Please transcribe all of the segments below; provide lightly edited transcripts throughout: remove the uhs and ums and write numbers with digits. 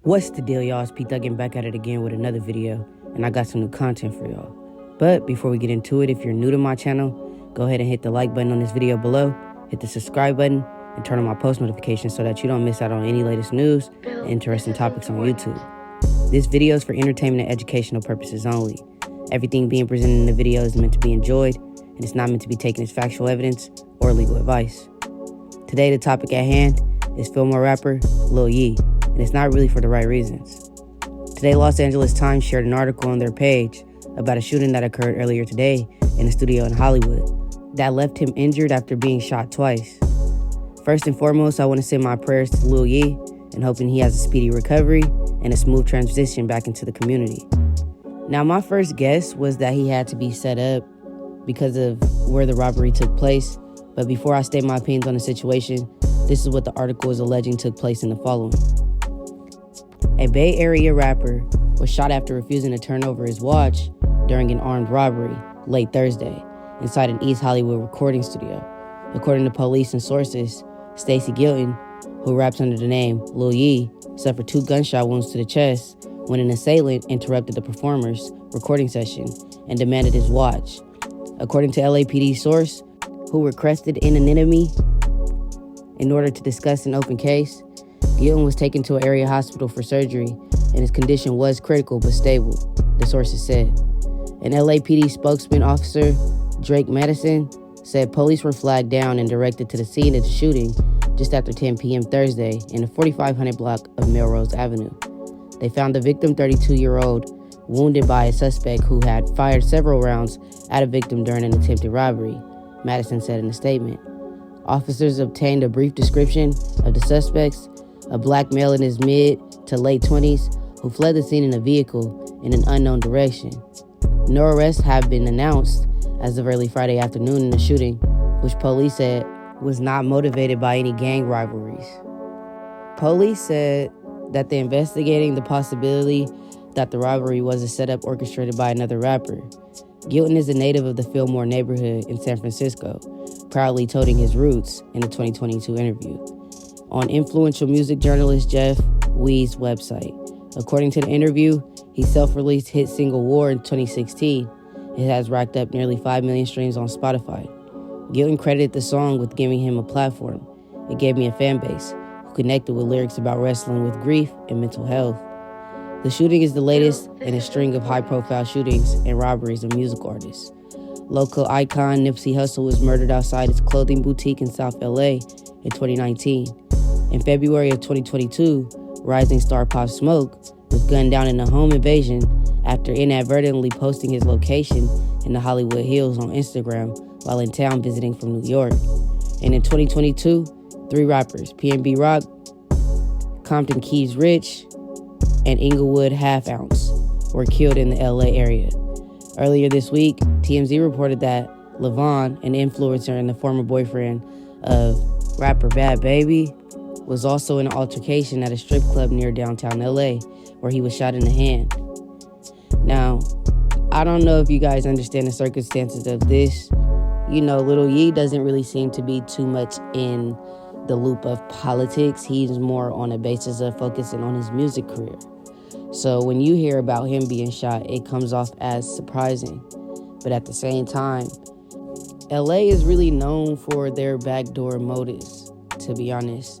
What's the deal, y'all? It's P Thuggin back at it again with another video, and I got some new content for y'all. But before we get into it, if you're new to my channel, go ahead and hit the like button on this video below, hit the subscribe button, and turn on my post notifications so that you don't miss out on any latest news and interesting topics on YouTube. This video is for entertainment and educational purposes only. Everything being presented in the video is meant to be enjoyed, and it's not meant to be taken as factual evidence or legal advice. Today, the topic at hand is Fillmore Rapper Lil Yee, and it's not really for the right reasons. Today, Los Angeles Times shared an article on their page about a shooting that occurred earlier today in a studio in Hollywood that left him injured after being shot twice. First and foremost, I want to send my prayers to Lil Ye and hoping he has a speedy recovery and a smooth transition back into the community. Now, my first guess was that he had to be set up because of where the robbery took place, but before I state my opinions on the situation, this is what the article is alleging took place in the following. A Bay Area rapper was shot after refusing to turn over his watch during an armed robbery late Thursday inside an East Hollywood recording studio. According to police and sources, Stacey Gilton, who raps under the name Lil Ye, suffered 2 gunshot wounds to the chest when an assailant interrupted the performer's recording session and demanded his watch. According to LAPD source, who requested anonymity in order to discuss an open case, Gilton was taken to an area hospital for surgery, and his condition was critical but stable, the sources said. An LAPD spokesman, Officer Drake Madison, said police were flagged down and directed to the scene of the shooting just after 10 p.m. Thursday in the 4500 block of Melrose Avenue. They found the victim, 32-year-old, wounded by a suspect who had fired several rounds at a victim during an attempted robbery, Madison said in a statement. Officers obtained a brief description of the suspects, a black male in his mid to late 20s who fled the scene in a vehicle in an unknown direction. No arrests have been announced as of early Friday afternoon in the shooting, which police said was not motivated by any gang rivalries. Police said that they're investigating the possibility that the robbery was a setup orchestrated by another rapper. Gilton is a native of the Fillmore neighborhood in San Francisco, proudly toting his roots in the 2022 interview on influential music journalist Jeff Wee's website. According to the interview, his self-released hit single War in 2016. It has racked up nearly 5 million streams on Spotify. Gilton credited the song with giving him a platform. It gave me a fan base who connected with lyrics about wrestling with grief and mental health. The shooting is the latest in a string of high-profile shootings and robberies of music artists. Local icon Nipsey Hussle was murdered outside his clothing boutique in South LA in 2019. In February of 2022, rising star Pop Smoke was gunned down in a home invasion after inadvertently posting his location in the Hollywood Hills on Instagram while in town visiting from New York. And in 2022, 3 rappers, PNB Rock, Compton Keys Rich, and Inglewood Half Ounce, were killed in the LA area. Earlier this week, TMZ reported that Levon, an influencer and the former boyfriend of rapper Bad Baby, was also in an altercation at a strip club near downtown LA, where he was shot in the hand. Now, I don't know if you guys understand the circumstances of this. You know, Lil Ye doesn't really seem to be too much in the loop of politics. He's more on a basis of focusing on his music career. So when you hear about him being shot, it comes off as surprising. But at the same time, LA is really known for their backdoor motives, to be honest.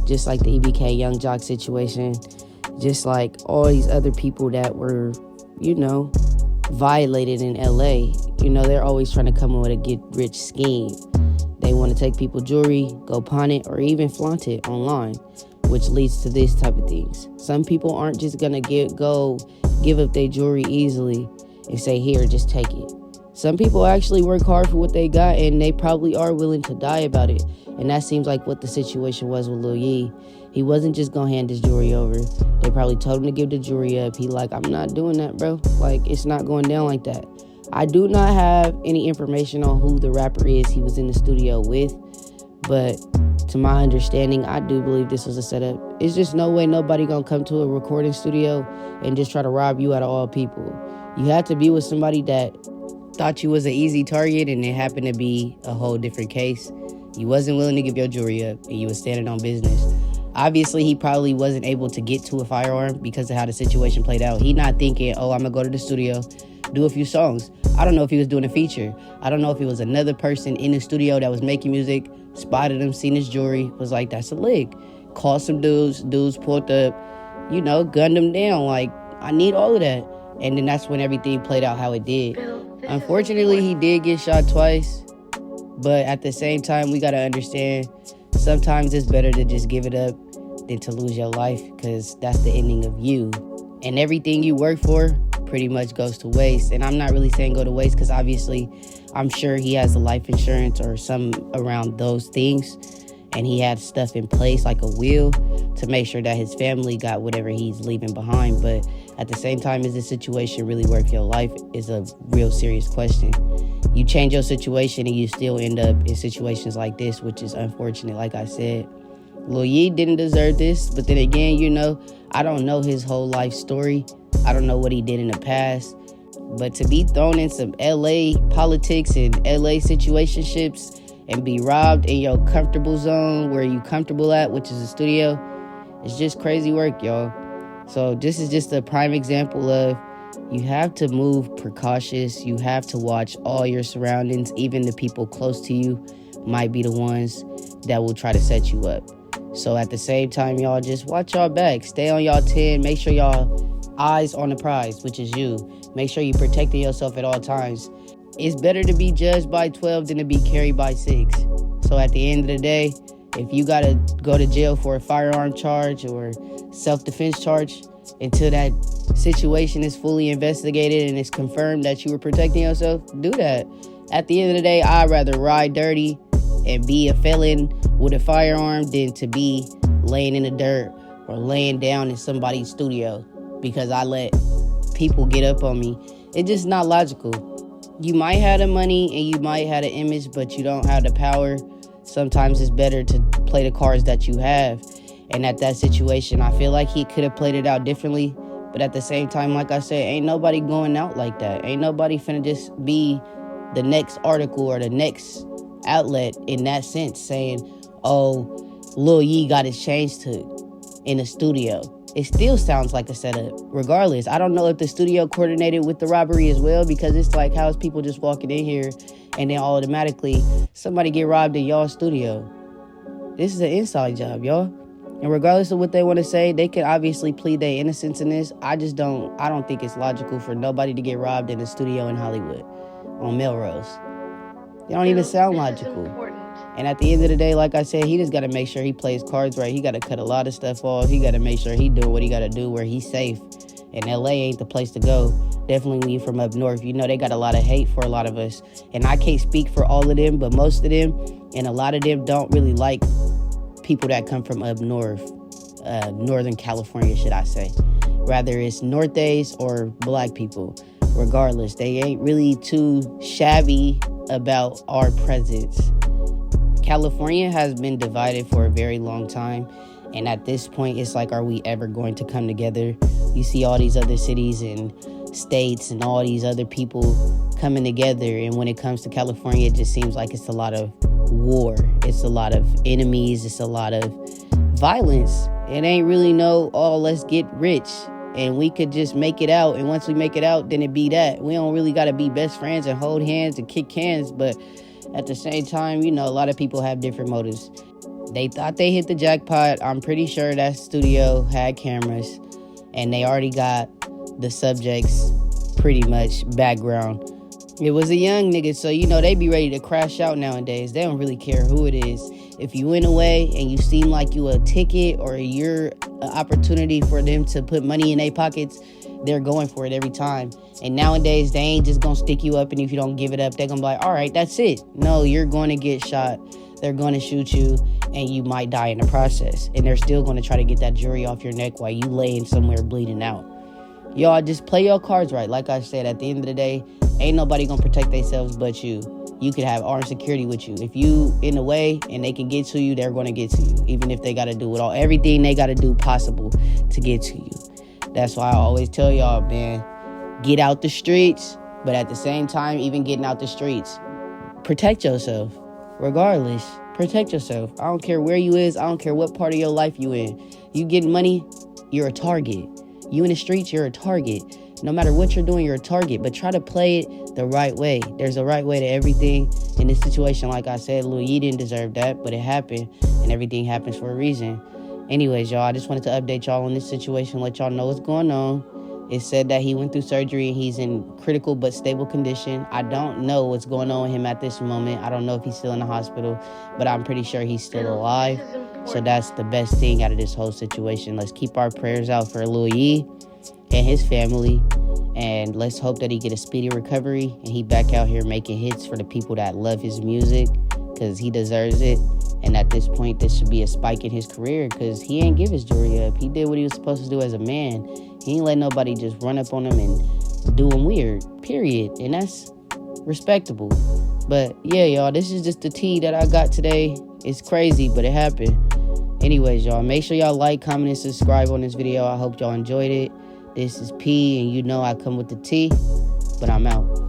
Just like the EBK Young Jock situation, just like all these other people that were, violated in LA. They're always trying to come up with a get-rich scheme. They want to take people's jewelry, go pawn it, or even flaunt it online, which leads to this type of things. Some people aren't just going to give up their jewelry easily and say, here, just take it. Some people actually work hard for what they got, and they probably are willing to die about it. And that seems like what the situation was with Lil Ye. He wasn't just going to hand his jewelry over. They probably told him to give the jewelry up. He like, I'm not doing that, bro. Like, it's not going down like that. I do not have any information on who the rapper is he was in the studio with. But to my understanding, I do believe this was a setup. It's just no way nobody going to come to a recording studio and just try to rob you out of all people. You had to be with somebody that thought you was an easy target, and it happened to be a whole different case. You wasn't willing to give your jewelry up, and you was standing on business. Obviously, he probably wasn't able to get to a firearm because of how the situation played out. He not thinking, oh, I'm going to go to the studio, do a few songs. I don't know if he was doing a feature. I don't know if it was another person in the studio that was making music, spotted him, seen his jewelry, was like, that's a lick. Called some dudes pulled up, gunned him down. Like, I need all of that. And then that's when everything played out how it did. Unfortunately, he did get shot twice. But at the same time, we got to understand, sometimes it's better to just give it up than to lose your life, because that's the ending of you. And everything you work for pretty much goes to waste. And I'm not really saying go to waste, because obviously I'm sure he has the life insurance or some around those things. And he had stuff in place like a will to make sure that his family got whatever he's leaving behind. But at the same time, is this situation really worth your life is a real serious question. You change your situation and you still end up in situations like this, which is unfortunate, like I said. Lil Ye didn't deserve this, but then again, I don't know his whole life story. I don't know what he did in the past. But to be thrown in some LA politics and LA situationships and be robbed in your comfortable zone where you comfortable at, which is a studio, it's just crazy work, y'all. So this is just a prime example of you have to move precautious. You have to watch all your surroundings. Even the people close to you might be the ones that will try to set you up. So at the same time, y'all just watch y'all back. Stay on y'all 10. Make sure y'all eyes on the prize, which is you. Make sure you protecting yourself at all times. It's better to be judged by 12 than to be carried by 6. So at the end of the day, if you got to go to jail for a firearm charge or self-defense charge until that situation is fully investigated and it's confirmed that you were protecting yourself, do that. At the end of the day, I'd rather ride dirty and be a felon with a firearm than to be laying in the dirt or laying down in somebody's studio because I let people get up on me. It's just not logical. You might have the money and you might have the image, but you don't have the power. Sometimes it's better to play the cards that you have. And at that situation, I feel like he could have played it out differently. But at the same time, like I said, ain't nobody going out like that. Ain't nobody finna just be the next article or the next outlet in that sense saying, oh, Lil Ye got his chains took in the studio. It still sounds like a setup. Regardless, I don't know if the studio coordinated with the robbery as well, because it's like, how's people just walking in here and then automatically somebody get robbed in y'all studio? This is an inside job, y'all. And regardless of what they want to say, they can obviously plead their innocence in this. I don't think it's logical for nobody to get robbed in a studio in Hollywood on Melrose. They don't even sound logical. And at the end of the day, like I said, he just got to make sure he plays cards right. He got to cut a lot of stuff off. He got to make sure he doing what he got to do where he's safe. And LA ain't the place to go. Definitely when you're from up north. They got a lot of hate for a lot of us. And I can't speak for all of them, but most of them and a lot of them don't really like people that come from up north. Northern California, should I say. Rather it's Northeast or black people. Regardless, they ain't really too shabby about our presence. California has been divided for a very long time, and at this point it's like, are we ever going to come together? You see all these other cities and states and all these other people coming together, and when it comes to California, it just seems like it's a lot of war, it's a lot of enemies, it's a lot of violence. It ain't really let's get rich and we could just make it out, and once we make it out, then it be that. We don't really got to be best friends and hold hands and kick cans, but at the same time, a lot of people have different motives. They thought they hit the jackpot. I'm pretty sure that studio had cameras, and they already got the subject's pretty much background. It was a young nigga, so they be ready to crash out nowadays. They don't really care who it is. If you in a way and you seem like you a ticket or you're an opportunity for them to put money in their pockets, they're going for it every time. And nowadays, they ain't just gonna stick you up, and if you don't give it up, they're gonna be like, all right, that's it. No, you're going to get shot. They're going to shoot you, and you might die in the process. And they're still going to try to get that jewelry off your neck while you laying somewhere bleeding out. Y'all just play your cards right. Like I said, at the end of the day, ain't nobody gonna protect themselves but you. You could have armed security with you. If you in the way and they can get to you, they're gonna get to you. Even if they gotta do everything they gotta do possible to get to you. That's why I always tell y'all, man, get out the streets. But at the same time, even getting out the streets, protect yourself, regardless. Protect yourself. I don't care where you is. I don't care what part of your life you in. You getting money, you're a target. You in the streets, you're a target. No matter what you're doing, you're a target. But try to play it the right way. There's a right way to everything. In this situation, like I said, Lil Ye didn't deserve that, but it happened. And everything happens for a reason. Anyways, y'all, I just wanted to update y'all on this situation, let y'all know what's going on. It said that he went through surgery and he's in critical but stable condition. I don't know what's going on with him at this moment. I don't know if he's still in the hospital, but I'm pretty sure he's still alive. So that's the best thing out of this whole situation. Let's keep our prayers out for Lil Ye and his family. And let's hope that he get a speedy recovery and he back out here making hits for the people that love his music, because he deserves it. And at this point, this should be a spike in his career, because he ain't give his jury up. He did what he was supposed to do as a man. He ain't let nobody just run up on him and do him weird, period. And that's respectable. But yeah, y'all, this is just the tea that I got today. It's crazy, but it happened. Anyways, y'all, make sure y'all like, comment, and subscribe on this video. I hope y'all enjoyed it. This is P, and you know I come with the tea, but I'm out.